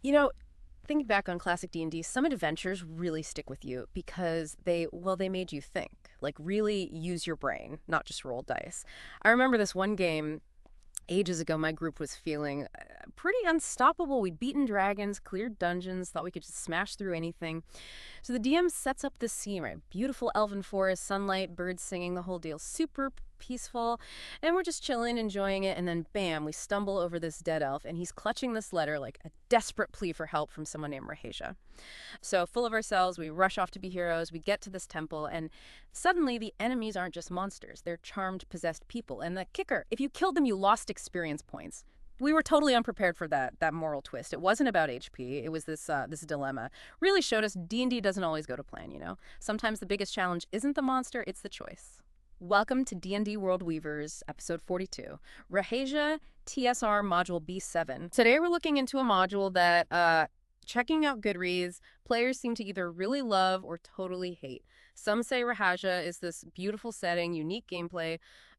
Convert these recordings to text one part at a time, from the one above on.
You know, thinking back on classic D&D, some adventures really stick with you because they made you think, like really use your brain, not just roll dice. I remember this one game ages ago. My group was feeling pretty unstoppable. We'd beaten dragons, cleared dungeons, thought we could just smash through anything. So the DM sets up this scene, right? Beautiful elven forest, sunlight, birds singing, the whole deal. Super peaceful. And we're just chilling, enjoying it. And then, bam, we stumble over this dead elf, and he's clutching this letter like a desperate plea for help from someone named Rahasia. So, full of ourselves, we rush off to be heroes. We get to this temple, and suddenly the enemies aren't just monsters. They're charmed, possessed people. And the kicker, if you killed them, you lost experience points. We were totally unprepared for that moral twist. It wasn't about HP. It was this dilemma. Really showed us D&D doesn't always go to plan, you know. Sometimes the biggest challenge isn't the monster, it's the choice. Welcome to D&D World Weavers, episode 42, Rahasia TSR Module B7. Today we're looking into a module that, checking out Goodreads, players seem to either really love or totally hate. Some say Rahasia is this beautiful setting, unique gameplay.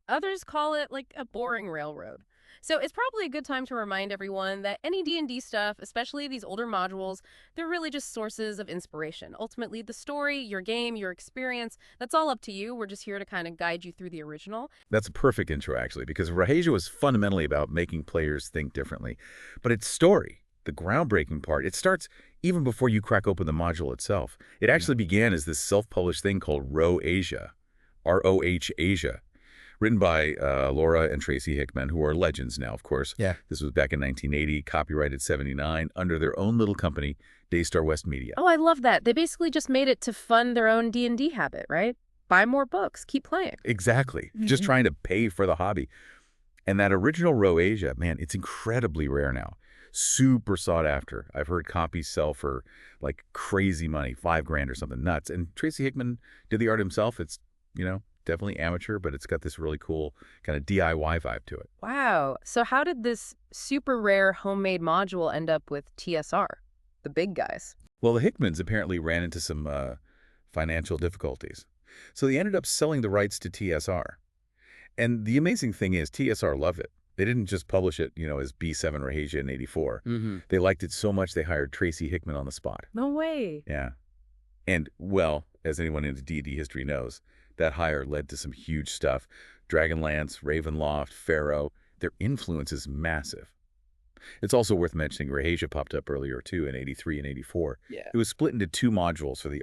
Others call it like a boring railroad. So it's probably a good time to remind everyone that any D&D stuff, especially these older modules, they're really just sources of inspiration. Ultimately, the story, your game, your experience, that's all up to you. We're just here to kind of guide you through the original. That's a perfect intro, actually, because Rahasia was fundamentally about making players think differently. But its story, the groundbreaking part, it starts even before you crack open the module itself. It actually began as this self-published thing called Rohasia, R-O-H Asia, written by Laura and Tracy Hickman, who are legends now, of course. Yeah. This was back in 1980, copyrighted 79, under their own little company, Daystar West Media. Oh, I love that. They basically just made it to fund their own D&D habit, right? Buy more books, keep playing. Exactly. Just trying to pay for the hobby. And that original Rohasia, man, it's incredibly rare now. Super sought after. I've heard copies sell for like crazy money, $5,000 or something nuts. And Tracy Hickman did the art himself. It's, definitely amateur, but it's got this really cool kind of DIY vibe to it. Wow. So how did this super rare homemade module end up with TSR, the big guys? Well, the Hickmans apparently ran into some financial difficulties. So they ended up selling the rights to TSR. And the amazing thing is TSR loved it. They didn't just publish it, as B7 Rahasia in 84. They liked it so much they hired Tracy Hickman on the spot. No way. Yeah. And, well, as anyone into D&D history knows, that hire led to some huge stuff. Dragonlance, Ravenloft, Pharaoh, their influence is massive. It's also worth mentioning Rahasia popped up earlier, too, in 83 and 84. Yeah. It was split into two modules for the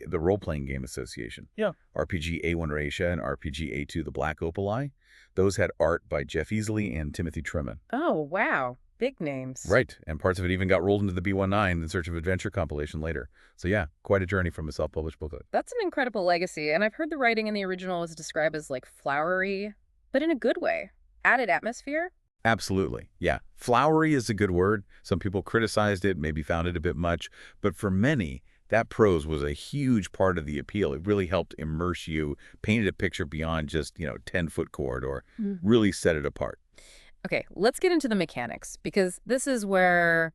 the Role-Playing Game Association. Yeah. RPG A1 Rahasia and RPG A2 The Black Opal Eye. Those had art by Jeff Easley and Timothy Trimman. Oh, wow. Big names. Right, and parts of it even got rolled into the B19 In Search of Adventure compilation later. So yeah, quite a journey from a self-published booklet. That's an incredible legacy, and I've heard the writing in the original was described as like flowery, but in a good way. Added atmosphere. Absolutely, yeah. Flowery is a good word. Some people criticized it, maybe found it a bit much, but for many, that prose was a huge part of the appeal. It really helped immerse you, painted a picture beyond just, 10-foot corridor, really set it apart. Okay, let's get into the mechanics, because this is where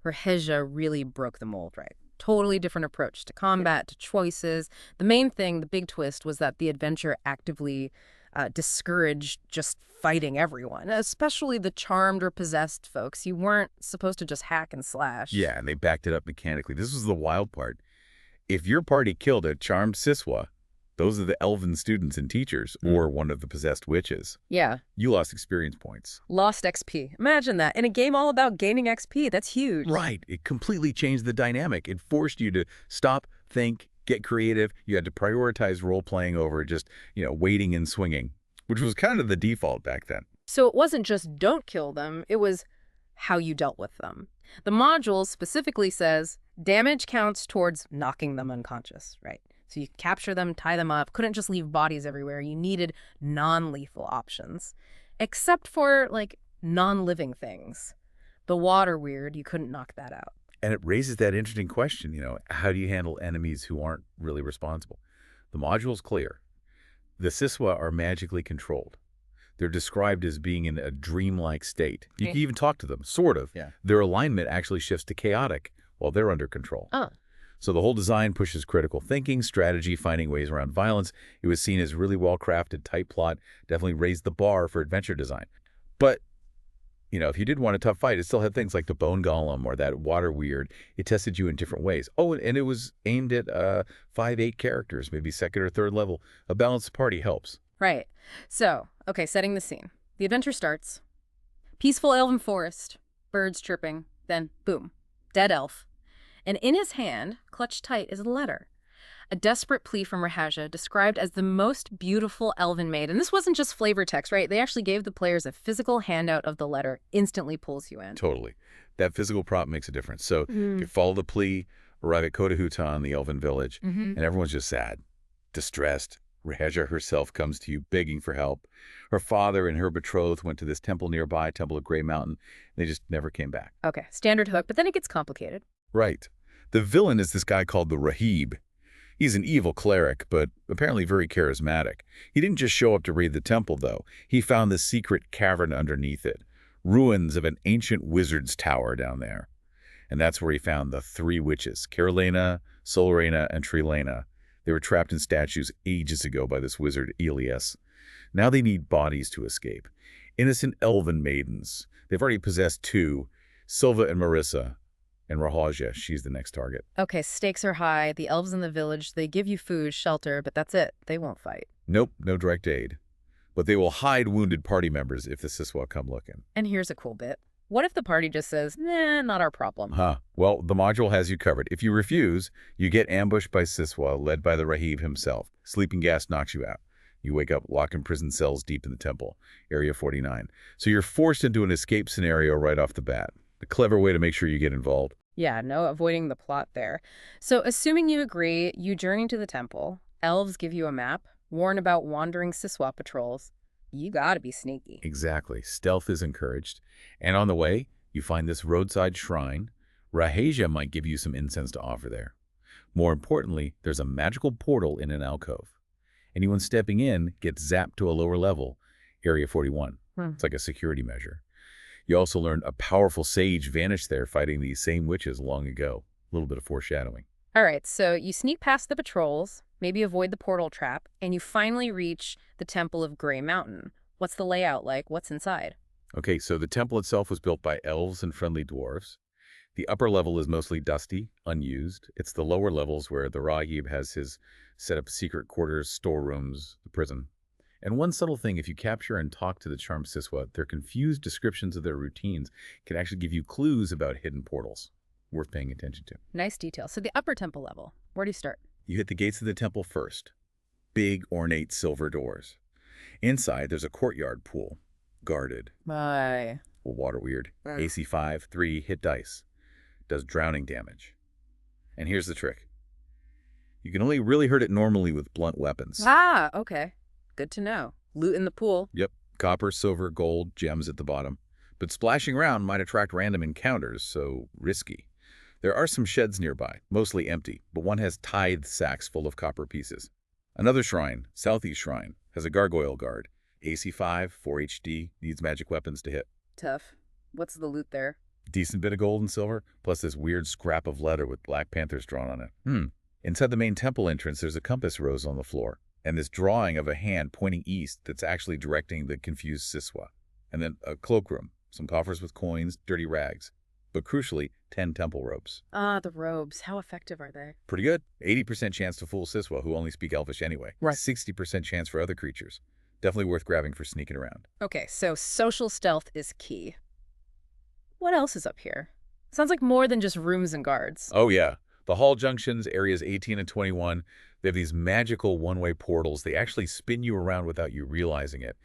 Rahasia really broke the mold, right? Totally different approach to combat, to choices. The main thing, the big twist, was that the adventure actively discouraged just fighting everyone, especially the charmed or possessed folks. You weren't supposed to just hack and slash. Yeah, and they backed it up mechanically. This was the wild part. If your party killed a charmed Siswa, those are the elven students and teachers, or one of the possessed witches. Yeah. You lost experience points. Lost XP. Imagine that. In a game all about gaining XP, that's huge. Right. It completely changed the dynamic. It forced you to stop, think, get creative. You had to prioritize role-playing over just, waiting and swinging, which was kind of the default back then. So it wasn't just don't kill them, it was how you dealt with them. The module specifically says damage counts towards knocking them unconscious, right? So you capture them, tie them up, couldn't just leave bodies everywhere. You needed non-lethal options, except for, like, non-living things. The water weird, you couldn't knock that out. And it raises that interesting question, how do you handle enemies who aren't really responsible? The module's clear. The Siswa are magically controlled. They're described as being in a dreamlike state. You can even talk to them, sort of. Yeah. Their alignment actually shifts to chaotic while they're under control. Oh. So the whole design pushes critical thinking, strategy, finding ways around violence. It was seen as really well-crafted, tight plot, definitely raised the bar for adventure design. But If you did want a tough fight, it still had things like the bone golem or that water weird. It tested you in different ways. Oh, and it was aimed at 5, 8 characters, maybe second or third level. A balanced party helps. Right. So, okay, setting the scene. The adventure starts. Peaceful elven forest, birds chirping, then boom, dead elf. And in his hand, clutched tight, is a letter. A desperate plea from Rahasia, described as the most beautiful elven maid. And this wasn't just flavor text, right? They actually gave the players a physical handout of the letter, instantly pulls you in. Totally. That physical prop makes a difference. So you follow the plea, arrive at Kotahutan, the elven village, and everyone's just sad, distressed. Rahasia herself comes to you begging for help. Her father and her betrothed went to this temple nearby, Temple of Grey Mountain. They just never came back. Okay, standard hook, but then it gets complicated. Right. The villain is this guy called the Rahib. He's an evil cleric, but apparently very charismatic. He didn't just show up to raid the temple, though. He found the secret cavern underneath it, ruins of an ancient wizard's tower down there. And that's where he found the 3 witches, Carolina, Solarena, and Trilena. They were trapped in statues ages ago by this wizard, Elias. Now they need bodies to escape. Innocent elven maidens. They've already possessed 2, Silva and Marissa. And Rahasia, she's the next target. Okay, stakes are high. The elves in the village, they give you food, shelter, but that's it. They won't fight. Nope, no direct aid. But they will hide wounded party members if the Siswa come looking. And here's a cool bit. What if the party just says, nah, not our problem? Well, the module has you covered. If you refuse, you get ambushed by Siswa, led by the Rahib himself. Sleeping gas knocks you out. You wake up locked in prison cells deep in the temple, Area 49. So you're forced into an escape scenario right off the bat. A clever way to make sure you get involved. Yeah, no avoiding the plot there. So assuming you agree, you journey to the temple. Elves give you a map, warn about wandering Siswa patrols. You gotta be sneaky. Exactly. Stealth is encouraged. And on the way, you find this roadside shrine. Rahasia might give you some incense to offer there. More importantly, there's a magical portal in an alcove. Anyone stepping in gets zapped to a lower level, Area 41. It's like a security measure. You also learn a powerful sage vanished there fighting these same witches long ago. A little bit of foreshadowing. All right, so you sneak past the patrols, maybe avoid the portal trap, and you finally reach the Temple of Grey Mountain. What's the layout like? What's inside? Okay, so the temple itself was built by elves and friendly dwarves. The upper level is mostly dusty, unused. It's the lower levels where the Rahib has his set up secret quarters, storerooms, the prison. And one subtle thing, if you capture and talk to the charmed Siswa, their confused descriptions of their routines can actually give you clues about hidden portals. Worth paying attention to. Nice detail. So the upper temple level, where do you start? You hit the gates of the temple first. Big, ornate silver doors. Inside, there's a courtyard pool. Guarded. Bye. Water weird. AC 5, 3, hit dice. Does drowning damage. And here's the trick. You can only really hurt it normally with blunt weapons. Ah, okay. Good to know. Loot in the pool. Yep. Copper, silver, gold, gems at the bottom. But splashing around might attract random encounters, so risky. There are some sheds nearby, mostly empty, but one has tithe sacks full of copper pieces. Another shrine, Southeast Shrine, has a gargoyle guard. AC 5, 4 HD, needs magic weapons to hit. Tough. What's the loot there? Decent bit of gold and silver, plus this weird scrap of leather with Black Panthers drawn on it. Inside the main temple entrance, there's a compass rose on the floor, and this drawing of a hand pointing east that's actually directing the confused Siswa. And then a cloakroom, some coffers with coins, dirty rags. But crucially, 10 temple robes. Ah, the robes. How effective are they? Pretty good. 80% chance to fool Siswa, who only speak Elvish anyway. Right. 60% chance for other creatures. Definitely worth grabbing for sneaking around. Okay, so social stealth is key. What else is up here? Sounds like more than just rooms and guards. Oh, yeah. The hall junctions, areas 18 and 21, they have these magical one-way portals. They actually spin you around without you realizing it.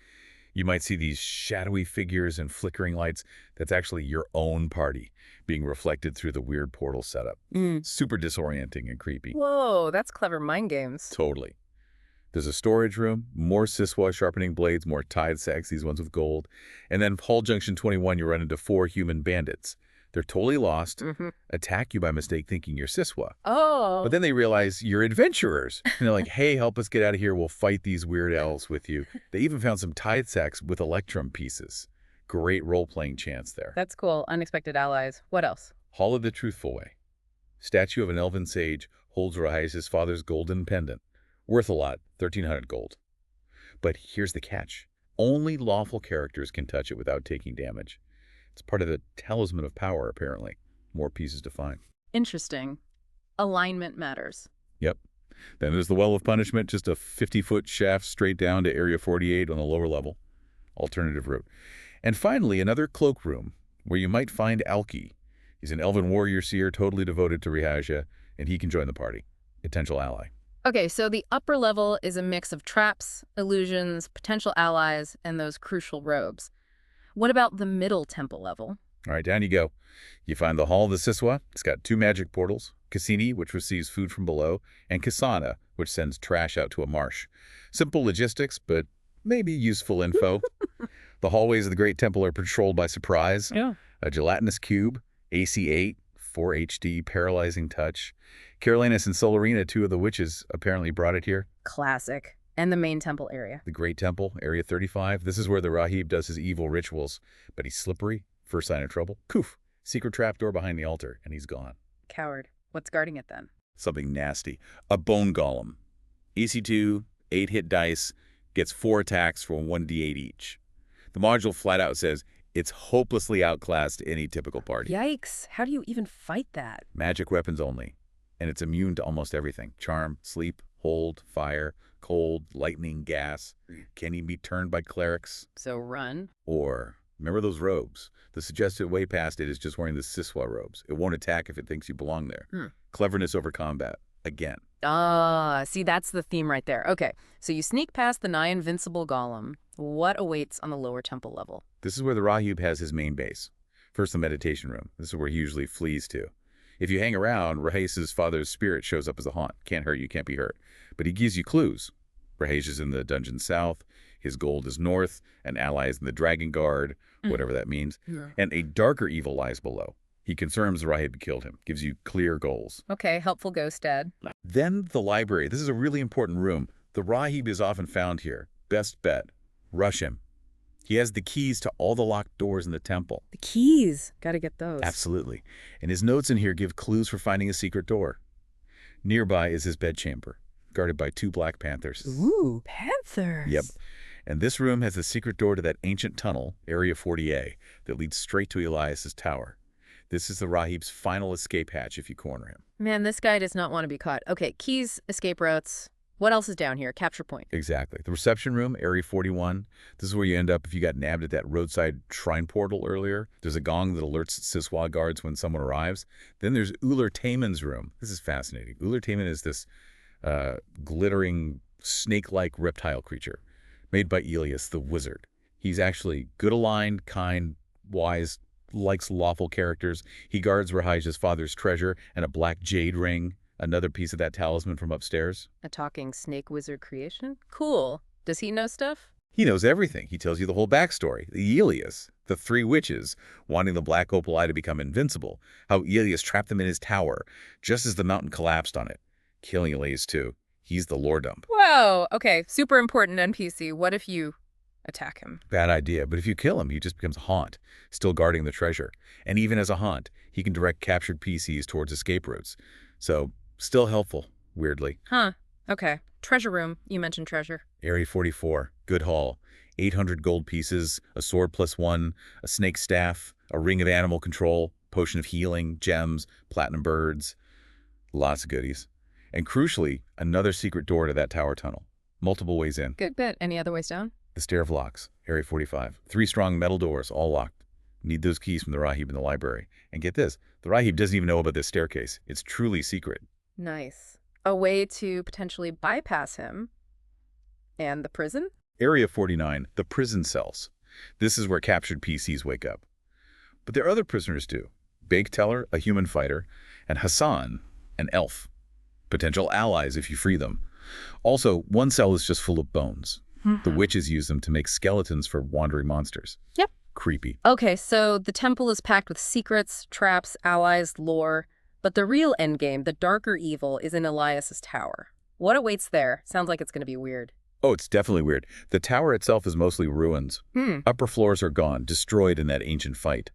You might see these shadowy figures and flickering lights. That's actually your own party being reflected through the weird portal setup. Super disorienting and creepy. Whoa, that's clever mind games. Totally. There's a storage room, more Siswa sharpening blades, more tithe sacks, these ones with gold. And then Hall Junction 21, you run into 4 human bandits. They're totally lost, attack you by mistake thinking you're Siswa. Oh. But then they realize you're adventurers. And they're like, hey, help us get out of here. We'll fight these weird elves with you. They even found some tithe sacks with electrum pieces. Great role-playing chance there. That's cool. Unexpected allies. What else? Hall of the Truthful Way. Statue of an elven sage holds Rahasia's father's golden pendant. Worth a lot, 1,300 gold. But here's the catch. Only lawful characters can touch it without taking damage. It's part of the talisman of power, apparently. More pieces to find. Interesting. Alignment matters. Yep. Then there's the Well of Punishment, just a 50-foot shaft straight down to Area 48 on the lower level. Alternative route. And finally, another cloakroom, where you might find Alki. He's an elven warrior seer totally devoted to Rahasia, and he can join the party. Potential ally. Okay, so the upper level is a mix of traps, illusions, potential allies, and those crucial robes. What about the middle temple level? All right, down you go. You find the Hall of the Siswa. It's got 2 magic portals. Cassini, which receives food from below, and Kasana, which sends trash out to a marsh. Simple logistics, but maybe useful info. The hallways of the Great Temple are patrolled by Surprise. Yeah. A gelatinous cube, AC8, 4 HD, paralyzing touch. Carolinus and Solarina, 2 of the witches, apparently brought it here. Classic. And the main temple area. The Great Temple, Area 35. This is where the Rahib does his evil rituals. But he's slippery. First sign of trouble. Poof. Secret trapdoor behind the altar, and he's gone. Coward. What's guarding it then? Something nasty. A bone golem. EC2, 8-hit dice, gets 4 attacks for 1d8 each. The module flat out says it's hopelessly outclassed any typical party. Yikes. How do you even fight that? Magic weapons only. And it's immune to almost everything. Charm, sleep, hold, fire, cold, lightning, gas. Can he be turned by clerics? So run. Or, remember those robes? The suggested way past it is just wearing the Siswa robes. It won't attack if it thinks you belong there. Cleverness over combat. Again. Ah, see, that's the theme right there. Okay, so you sneak past the nigh invincible golem. What awaits on the lower temple level? This is where the Rahib has his main base. First, the meditation room. This is where he usually flees to. If you hang around, Rahasia's father's spirit shows up as a haunt. Can't hurt you, can't be hurt. But he gives you clues. Rahasia's in the dungeon south, his gold is north, an ally is in the Dragon Guard, whatever that means, and a darker evil lies below. He confirms the Rahib killed him, gives you clear goals. Okay, helpful ghost dad. Then the library. This is a really important room. The Rahib is often found here. Best bet. Rush him. He has the keys to all the locked doors in the temple. The keys. Gotta get those. Absolutely. And his notes in here give clues for finding a secret door. Nearby is his bedchamber, guarded by 2 Black Panthers. Ooh, panthers. Yep. And this room has the secret door to that ancient tunnel, Area 40A, that leads straight to Elias's tower. This is the Rahib's final escape hatch if you corner him. Man, this guy does not want to be caught. Okay, keys, escape routes. What else is down here? Capture point. Exactly. The reception room, Area 41. This is where you end up if you got nabbed at that roadside shrine portal earlier. There's a gong that alerts Siswa guards when someone arrives. Then there's Uller Tayman's room. This is fascinating. Uller Tayman is this glittering, snake-like reptile creature made by Elias, the wizard. He's actually good-aligned, kind, wise, likes lawful characters. He guards Rahasia's father's treasure and a black jade ring, another piece of that talisman from upstairs. A talking snake wizard creation? Cool. Does he know stuff? He knows everything. He tells you the whole backstory. The Elias, the 3 witches, wanting the black opal eye to become invincible, how Elias trapped them in his tower, just as the mountain collapsed on it. Killing Elias, too. He's the lore dump. Whoa, okay, super important NPC. What if you attack him? Bad idea, but if you kill him, he just becomes a haunt, still guarding the treasure. And even as a haunt, he can direct captured PCs towards escape routes. So, still helpful, weirdly. Huh, okay. Treasure room. You mentioned treasure. Area 44, good haul. 800 gold pieces, a sword +1, a snake staff, a ring of animal control, potion of healing, gems, platinum birds. Lots of goodies. And crucially, another secret door to that tower tunnel. Multiple ways in. Good bit. Any other ways down? The Stair of Locks, Area 45. 3 strong metal doors, all locked. Need those keys from the Rahib in the library. And get this, the Rahib doesn't even know about this staircase. It's truly secret. Nice. A way to potentially bypass him. And the prison? Area 49, the prison cells. This is where captured PCs wake up. But there are other prisoners too. Bake Teller, a human fighter, and Hassan, an elf. Potential allies if you free them. Also, one cell is just full of bones. The witches use them to make skeletons for wandering monsters. Yep. Creepy. Okay, so the temple is packed with secrets, traps, allies, lore. But the real endgame, the darker evil, is in Elias's tower. What awaits there? Sounds like it's going to be weird. Oh, it's definitely weird. The tower itself is mostly ruins. Upper floors are gone, destroyed in that ancient fight.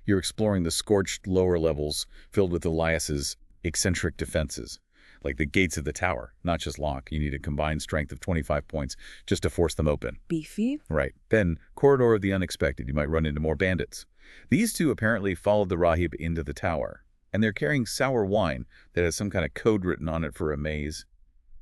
You're exploring the scorched lower levels filled with Elias's eccentric defenses. like the gates of the tower, not just lock. You need a combined strength of 25 points just to force them open. Beefy? Right. Then, Corridor of the Unexpected. You might run into more bandits. These two apparently followed the Rahib into the tower, and they're carrying sour wine that has some kind of code written on it for a maze.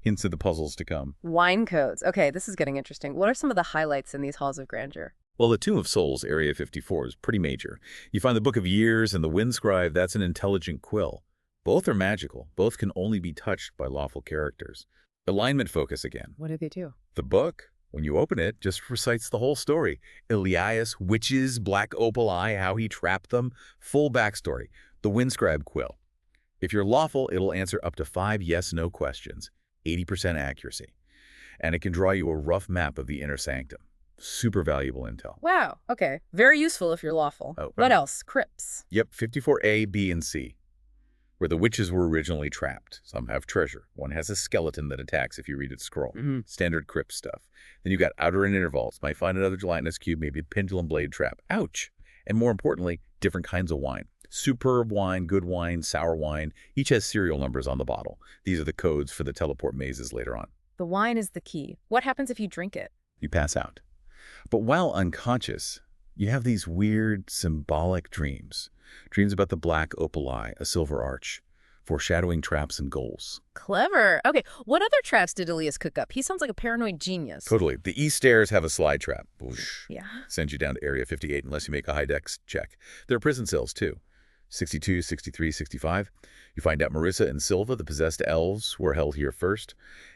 Hints of the puzzles to come. Wine codes. Okay, this is getting interesting. What are some of the highlights in these halls of grandeur? Well, the Tomb of Souls, Area 54, is pretty major. You find the Book of Years and the Windscribe, that's an intelligent quill. Both are magical. Both can only be touched by lawful characters. Alignment focus again. What do they do? The book, when you open it, just recites the whole story. Elias, witches, Black Opal Eye, how he trapped them, full backstory. The Windscribe quill. If you're lawful, it'll answer up to 5 yes-no questions, 80% accuracy. And it can draw you a rough map of the inner sanctum. Super valuable intel. Wow, okay. Very useful if you're lawful. Oh, What else? Crypts. Yep, 54A, B, and C, where the witches were originally trapped. Some have treasure. One has a skeleton that attacks if you read its scroll. Standard crypt stuff. Then you've got outer and inner vaults. Might find another gelatinous cube, maybe a pendulum blade trap. Ouch! And more importantly, different kinds of wine. Superb wine, good wine, sour wine. Each has serial numbers on the bottle. These are the codes for the teleport mazes later on. The wine is the key. What happens if you drink it? You pass out. But while unconscious, you have these weird, symbolic dreams. Dreams about the Black Opal Eye, a silver arch, foreshadowing traps and goals. Clever. Okay, what other traps did Elias cook up? He sounds like a paranoid genius. Totally. The east stairs have a slide trap. Whoosh. Yeah. Sends you down to Area 58 unless you make a high dex check. There are prison cells, too. 62, 63, 65. You find out Marissa and Silva, the possessed elves, were held here first.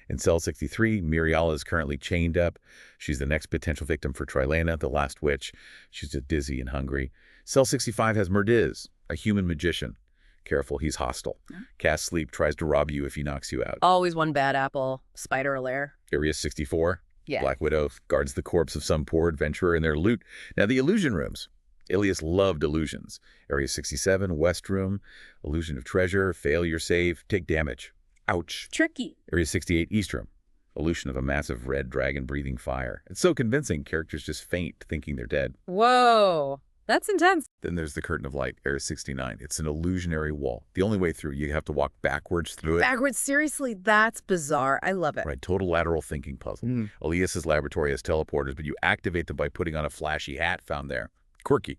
In cell 63, Miriala is currently chained up. She's the next potential victim for Trilena, the last witch. She's just dizzy and hungry. Cell 65 has Murdiz, a human magician. Careful, he's hostile. Cast Sleep tries to rob you if he knocks you out. Always one bad apple. Spider Alair. Area 64, Yeah. Black Widow guards the corpse of some poor adventurer and their loot. Now, the illusion rooms. Elias loved illusions. Area 67, West Room, illusion of treasure, fail your save, take damage. Ouch. Tricky. Area 68, East Room, illusion of a massive red dragon breathing fire. It's so convincing, characters just faint, thinking they're dead. Whoa. That's intense. Then there's the Curtain of Light, Area 69. It's an illusionary wall. The only way through, you have to walk backwards through it. Backwards, seriously, that's bizarre. I love it. Right, total lateral thinking puzzle. Elias's laboratory has teleporters, but you activate them by putting on a flashy hat found there. Quirky.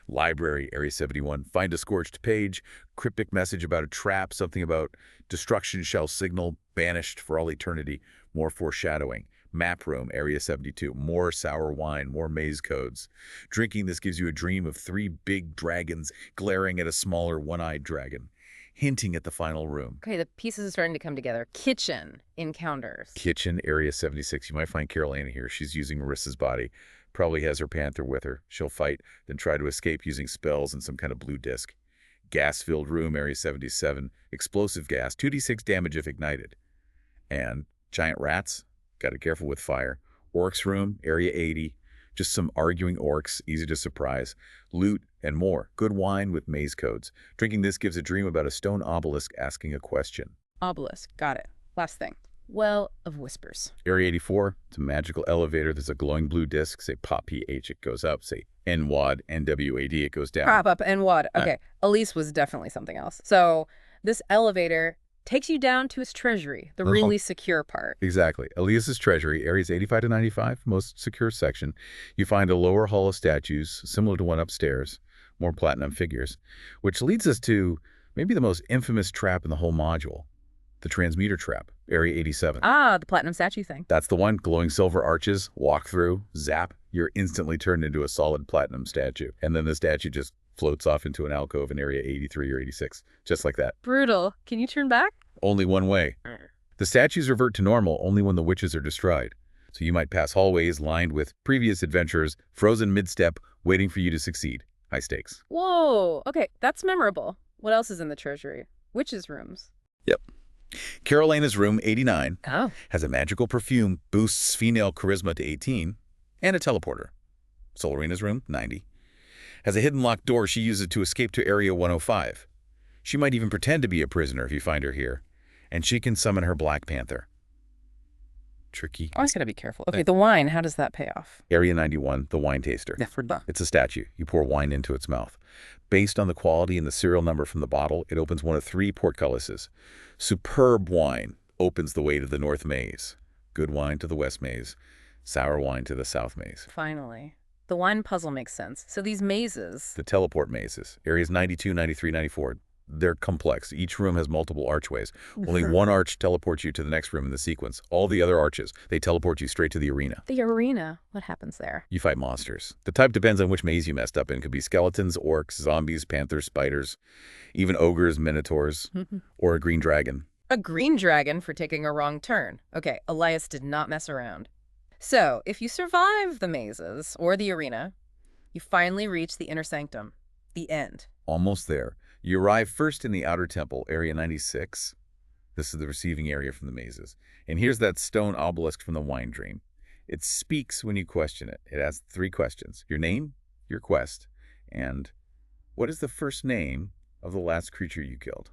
Library, Area 71. Find a scorched page, cryptic message about a trap, something about destruction shall signal, banished for all eternity, more foreshadowing. Map room, Area 72. More sour wine, more maze codes. Drinking this gives you a dream of 3 big dragons glaring at a smaller one-eyed dragon, hinting at the final room. Okay, the pieces are starting to come together. Kitchen encounters. Kitchen, Area 76. You might find Carolina here. She's using Marissa's body. Probably has her panther with her. She'll fight, then try to escape using spells and some kind of blue disc. Gas-filled room, Area 77. Explosive gas, 2d6 damage if ignited. And giant rats. Got to be careful with fire. Orcs room, Area 80. Just some arguing orcs, easy to surprise. Loot and more. Good wine with maze codes. Drinking this gives a dream about a stone obelisk asking a question. Obelisk. Got it. Last thing. Well of Whispers. Area 84, it's a magical elevator. There's a glowing blue disc. Say pop PH, it goes up. Say NWAD, NWAD, it goes down. Prop up and what? Okay, Elise was definitely something else. So this elevator takes you down to his treasury, the really secure part. Exactly. Elias's treasury, areas 85 to 95, most secure section. You find a lower hall of statues, similar to one upstairs, more platinum figures, which leads us to maybe the most infamous trap in the whole module, the transmuter trap, Area 87. Ah, the platinum statue thing. That's the one. Glowing silver arches, walk through, zap, you're instantly turned into a solid platinum statue. And then the statue just floats off into an alcove in Area 83 or 86, just like that. Brutal. Can you turn back? Only one way. The statues revert to normal only when the witches are destroyed. So you might pass hallways lined with previous adventurers, frozen mid-step, waiting for you to succeed. High stakes. Whoa. Okay, that's memorable. What else is in the treasury? Witches' rooms. Yep. Carolina's room, 89, Oh. has a magical perfume, boosts female charisma to 18, and a teleporter. Solarina's room, 90, has a hidden locked door she uses to escape to Area 105. She might even pretend to be a prisoner if you find her here, and she can summon her Black Panther. Tricky. Always gotta be careful. Okay, the wine, how does that pay off? Area 91, the wine taster. Neferda. It's a statue. You pour wine into its mouth. Based on the quality and the serial number from the bottle, it opens one of 3 portcullises. Superb wine opens the way to the North Maze. Good wine to the West Maze. Sour wine to the South Maze. Finally. The wine puzzle makes sense. So these mazes. The teleport mazes, areas 92, 93, 94, they're complex. Each room has multiple archways. Only one arch teleports you to the next room in the sequence. All the other arches, they teleport you straight to the arena. The arena? What happens there? You fight monsters. The type depends on which maze you messed up in. Could be skeletons, orcs, zombies, panthers, spiders, even ogres, minotaurs, or a green dragon. A green dragon for taking a wrong turn. Okay, Elias did not mess around. So, if you survive the mazes or the arena, you finally reach the inner sanctum, the end. Almost there. You arrive first in the outer temple, area 96. This is the receiving area from the mazes. And here's that stone obelisk from the wine dream. It speaks when you question it. It asks 3 questions. Your name, your quest, and what is the first name of the last creature you killed?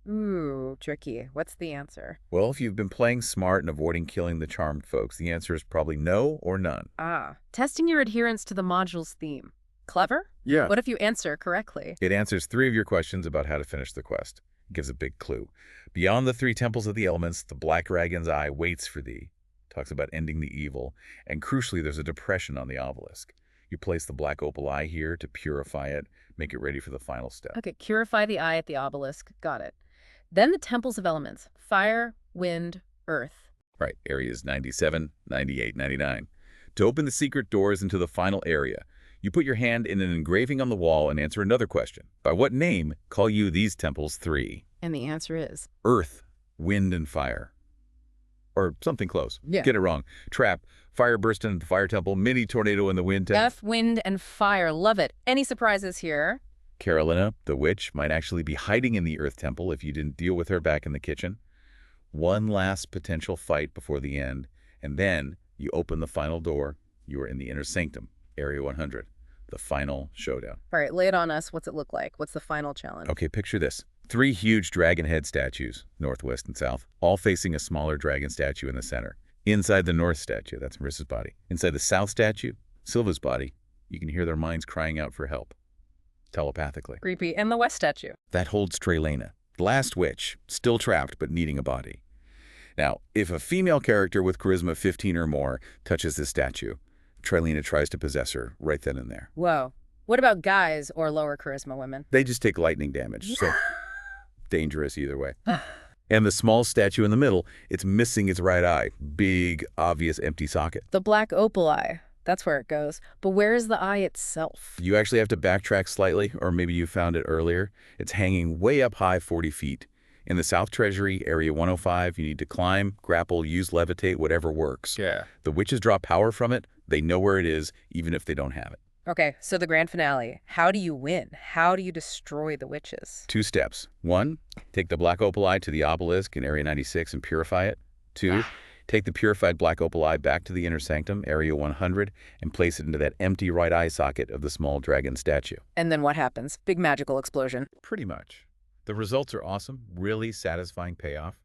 Ooh, tricky. What's the answer? Well, if you've been playing smart and avoiding killing the charmed folks, the answer is probably no or none. Ah, testing your adherence to the module's theme. Clever? Yeah. What if you answer correctly? It answers 3 of your questions about how to finish the quest. It gives a big clue. Beyond the 3 temples of the elements, the Black Dragon's Eye waits for thee. Talks about ending the evil. And crucially, there's a depression on the obelisk. You place the Black Opal Eye here to purify it, make it ready for the final step. Okay, purify the eye at the obelisk. Got it. Then the temples of elements. Fire, wind, earth. Right, areas 97, 98, 99. To open the secret doors into the final area, you put your hand in an engraving on the wall and answer another question. By what name call you these temples 3? And the answer is? Earth, wind, and fire. Or something close. Yeah. Get it wrong. Trap, fire burst into the fire temple, mini tornado in the wind temple. Earth, wind, and fire. Love it. Any surprises here? Carolina, the witch, might actually be hiding in the earth temple if you didn't deal with her back in the kitchen. One last potential fight before the end, and then you open the final door. You are in the inner sanctum, area 100. The final showdown. All right, lay it on us. What's it look like? What's the final challenge? Okay, picture this. 3 huge dragon head statues, north, west, and south, all facing a smaller dragon statue in the center. Inside the north statue, that's Marissa's body. Inside the south statue, Silva's body, you can hear their minds crying out for help, telepathically. Creepy. And the west statue? That holds Trelena, the last witch, still trapped but needing a body. Now, if a female character with charisma 15 or more touches this statue, Trelena tries to possess her right then and there. Whoa. What about guys or lower charisma women? They just take lightning damage, so dangerous either way. And the small statue in the middle, it's missing its right eye. Big, obvious empty socket. The black opal eye. That's where it goes. But where is the eye itself? You actually have to backtrack slightly, or maybe you found it earlier. It's hanging way up high 40 feet. In the South Treasury, Area 105, you need to climb, grapple, use levitate, whatever works. Yeah. The witches draw power from it. They know where it is, even if they don't have it. Okay, so the grand finale. How do you win? How do you destroy the witches? 2 steps. 1, take the black opal eye to the obelisk in Area 96 and purify it. 2, take the purified black opal eye back to the inner sanctum, Area 100, and place it into that empty right eye socket of the small dragon statue. And then what happens? Big magical explosion. Pretty much. The results are awesome, really satisfying payoff.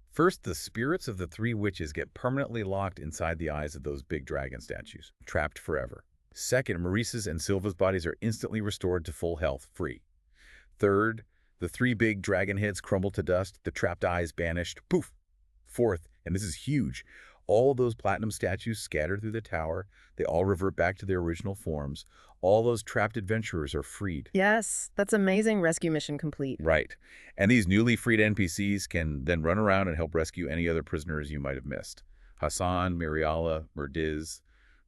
First, the spirits of the 3 witches get permanently locked inside the eyes of those big dragon statues, trapped forever. Second, Marissa's and Silva's bodies are instantly restored to full health, free. Third, the 3 big dragon heads crumble to dust, the trapped eyes banished, poof. Fourth, and this is huge, all those platinum statues scattered through the tower, they all revert back to their original forms. All those trapped adventurers are freed. Yes, that's amazing. Rescue mission complete. Right. And these newly freed NPCs can then run around and help rescue any other prisoners you might have missed. Hassan, Miriala, Murdiz,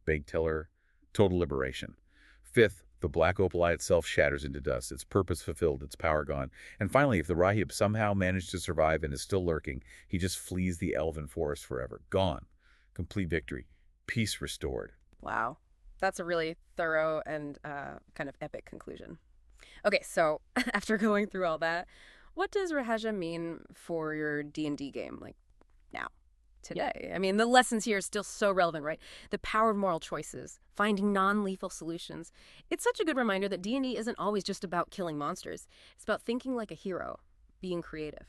Begtiller, total liberation. Fifth, the black opal eye itself shatters into dust, its purpose fulfilled, its power gone. And finally, if the Rahib somehow managed to survive and is still lurking, he just flees the elven forest forever. Gone. Complete victory. Peace restored. Wow. That's a really thorough and kind of epic conclusion. Okay, so after going through all that, what does Rahasia mean for your D&D game, like now, today? I mean, the lessons here are still so relevant, right? The power of moral choices, finding non-lethal solutions. It's such a good reminder that D&D isn't always just about killing monsters. It's about thinking like a hero, being creative.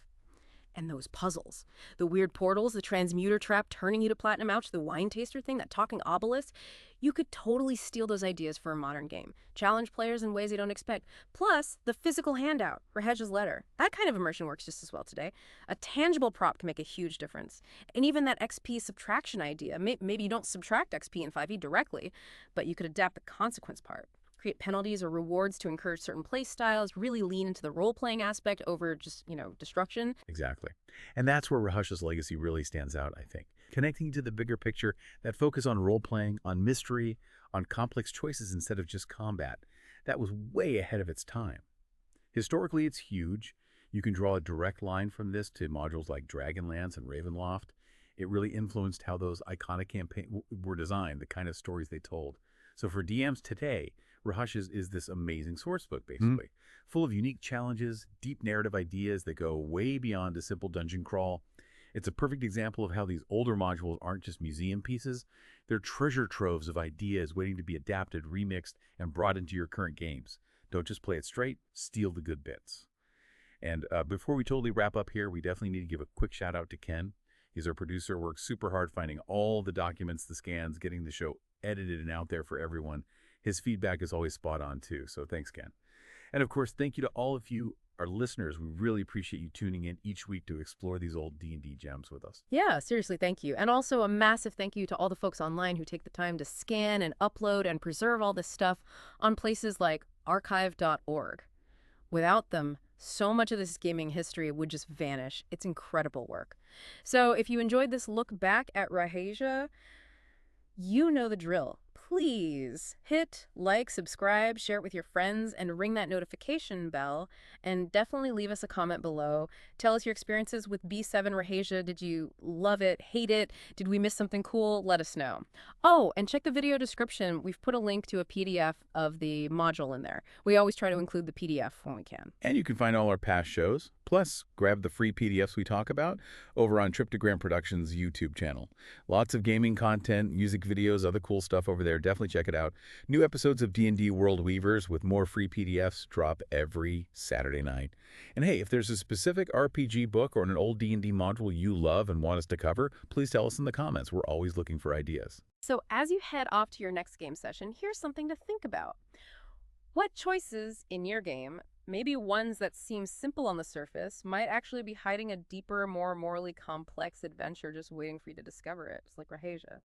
And those puzzles. The weird portals, the transmuter trap turning you to platinum ouch, the wine taster thing, that talking obelisk. You could totally steal those ideas for a modern game. Challenge players in ways you don't expect. Plus, the physical handout, Rahesia's letter. That kind of immersion works just as well today. A tangible prop can make a huge difference. And even that XP subtraction idea. Maybe you don't subtract XP in 5e directly, but you could adapt the consequence part. Create penalties or rewards to encourage certain play styles, really lean into the role-playing aspect over just, destruction. Exactly. And that's where Rahasia's legacy really stands out, I think. Connecting to the bigger picture, that focus on role-playing, on mystery, on complex choices instead of just combat. That was way ahead of its time. Historically, it's huge. You can draw a direct line from this to modules like Dragonlance and Ravenloft. It really influenced how those iconic campaigns were designed, the kind of stories they told. So for DMs today, Rahasia is this amazing source book, basically, full of unique challenges, deep narrative ideas that go way beyond a simple dungeon crawl. It's a perfect example of how these older modules aren't just museum pieces. They're treasure troves of ideas waiting to be adapted, remixed, and brought into your current games. Don't just play it straight, steal the good bits. And before we totally wrap up here, we definitely need to give a quick shout out to Ken. He's our producer, works super hard finding all the documents, the scans, getting the show edited and out there for everyone. His feedback is always spot on too, so thanks, Ken. And of course, thank you to all of you, our listeners. We really appreciate you tuning in each week to explore these old D&D gems with us. Yeah, seriously, thank you. And also a massive thank you to all the folks online who take the time to scan and upload and preserve all this stuff on places like archive.org. Without them, so much of this gaming history would just vanish. It's incredible work. So if you enjoyed this look back at Rahasia, you know the drill. Please hit like, subscribe, share it with your friends, and ring that notification bell. And definitely leave us a comment below. Tell us your experiences with B7 Rahasia. Did you love it, hate it? Did we miss something cool? Let us know. Oh, and check the video description. We've put a link to a PDF of the module in there. We always try to include the PDF when we can. And you can find all our past shows, plus grab the free PDFs we talk about over on Triptogram Productions' YouTube channel. Lots of gaming content, music videos, other cool stuff over there. Definitely check it out. New episodes of D&D World Weavers with more free PDFs drop every Saturday night. And hey, if there's a specific RPG book or an old D&D module you love and want us to cover, please tell us in the comments. We're always looking for ideas. So as you head off to your next game session, here's something to think about. What choices in your game, maybe ones that seem simple on the surface, might actually be hiding a deeper, more morally complex adventure just waiting for you to discover it, just like Rahasia?